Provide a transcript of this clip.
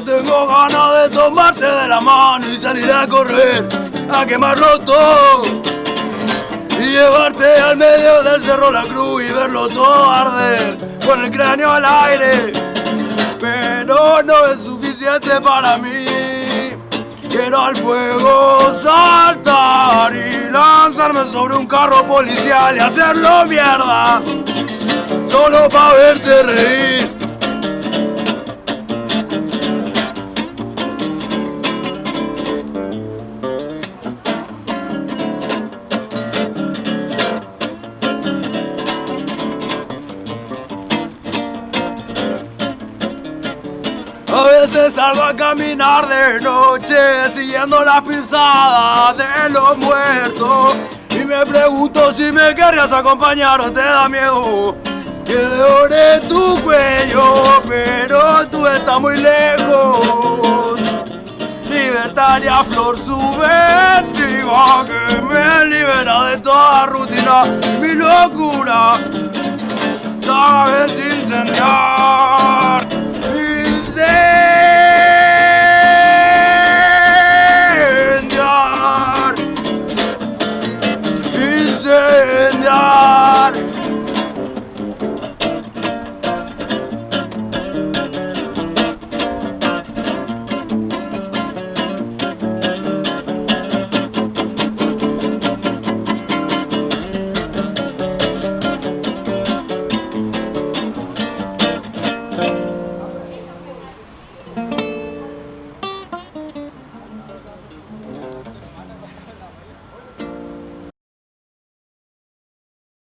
Tengo ganas de tomarte de la mano y salir a correr, a quemarlo todo y llevarte al medio del Cerro La Cruz y verlo todo arder con el cráneo al aire. Pero no es suficiente para mí. Quiero al fuego saltar y lanzarme sobre un carro policial y hacerlo mierda solo para verte reír. A veces salgo a caminar de noche siguiendo las pisadas de los muertos y me pregunto si me querrías acompañar o te da miedo que devore tu cuello, pero tú estás muy lejos. Libertaria flor subversiva que me libera de toda rutina y mi locura sabes incendiar.